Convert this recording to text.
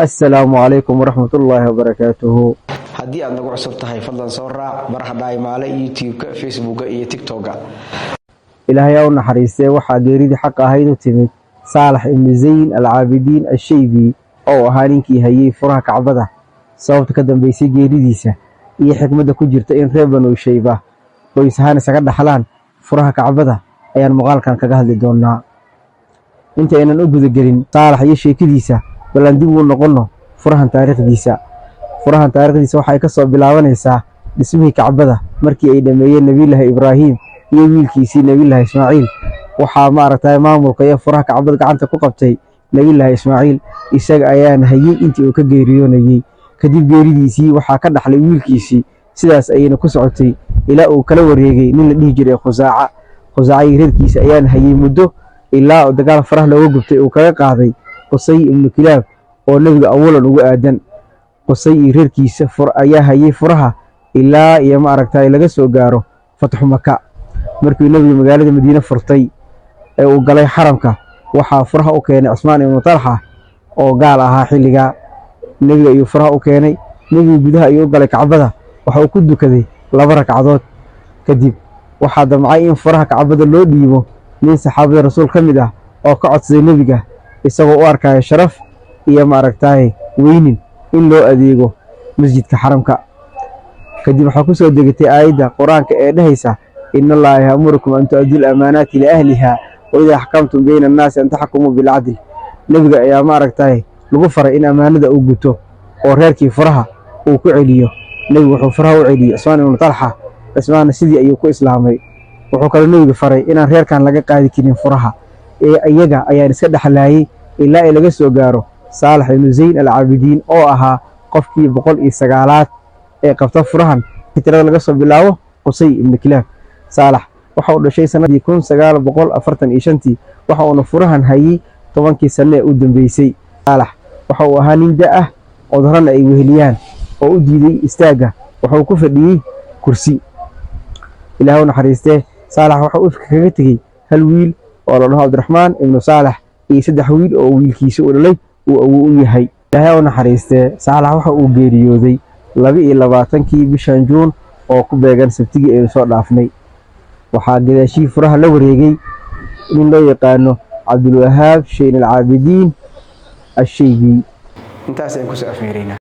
السلام عليكم ورحمة الله وبركاته. haddii aad nagu cusub tahay fadlan soo raac baraha Dhaymaale YouTube-ka, Facebook-ga iyo TikTok-ga. إلهي أو نحريسته وحاجري حق هيدو تمت صالح ابن زين العابدين الشيبي أو هانينكي هي فرها كعبده صوت كدم بيسي جيريديسة إيه حكمة كجرت إن ريبانو الشيبة ويسهان سكاد حلان فرها كعبده أيان مغال كان كجهل دونا أنت أنا نقول الجرين صالح يشي كديسة ولا نديبو نقولنا فرها تاريخ ديسة فرها تاريخ ديسة وحي كسر بلاوانيسة اسمه كعبده مركي أي دمية نبي الله إبراهيم wiilkiisii nabiillaah ismaaciil waxaa maaragtay maamulka iyo furaha kacbada gacanta ku qabtay nabiillaah ismaaciil isaga ayaan hayay intii uu ka geeriyoonayay kadib geeridiisii waxaa ka dhaxlay wiilkiisii sidaas ayayna ku socotay ilaa uu kala wareegay nin la dhihi jiray khusaaca reerkiisa ayaan hayay muddo ilaa dagaal faraha looga gubtay uu kaga qaaday qusay ibnu kilaab oo nabiga awalan ugu aadan qusay reerkiisa ayaa hayay furaha ilaa iyo maaragtay laga soo gaaro fatxu maka markii nabiga magaalada Madiina furtay ee uu galay xaramka waxa furaha u keenay Usmaan ibn Talha oo gaal ahaa xilliga nabiga iyo furaha u keenay nabiga gudaha ayuu galay kacbada waxa uu ku dukaday 2 ragcadood kadib waxa damcay in furaha kacbada loo dhiibo nin saxaabada rasuul kamid ah oo ka codsaday nabiga isagoo u arkay sharaf iyo maaragtay weynin in loo adeego masjidka xaramka kadib waxa ku soo degatay aayada quraanka ee dhahaysa إن الله يأمركم أن تؤدوا الأمانات لأهلها وإذا حكمتم بين الناس أن تحكموا بالعدل نبقى يا ماركتاي لغفر إن أمانة أوجته وريركي فرها وكعليه نبقى فرها وعليه عثمان بن طلحة عثمان سيدي أيوكو إسلامي وحكى النبي فري إن الرير كان لقى قاعد كنين فرها أيجا أيان سد حلاي إلا إلى جسوا جاره صالح بن زين العابدين أو أها قفكي بقول إستقالات قفت فرهن كتير لقصة بالله قصي ابن كلاب صالح waxa uu dhashay sanadii 1945 waxa uu furahan hayay 10kii sano u dambeysay Saalax waxa uu ahaa nin da ah oo daran ay weheliyaan oo u diiday istaaga waxa uu ku fadhiyay kursi Ilaahay naxariistay Saalax waxa uu kaga tagay hal wiil oo la dhaho Abdurrahmaan ibn Saalax iyo 3 wiil oo wiilkiisa u dhalay uu yahay Ilaahay naxariistay Saalax waxa uu geeriyooday 22kii bishan Juun oo ku beegan Sabtigi ee soo dhaafnay waxaa gadaashii furaha la wareegay in loo yaqaano Cabdul Wahaab Sheyn al-Caabidiin al-Shaybi intaas ay ku soo afmeerina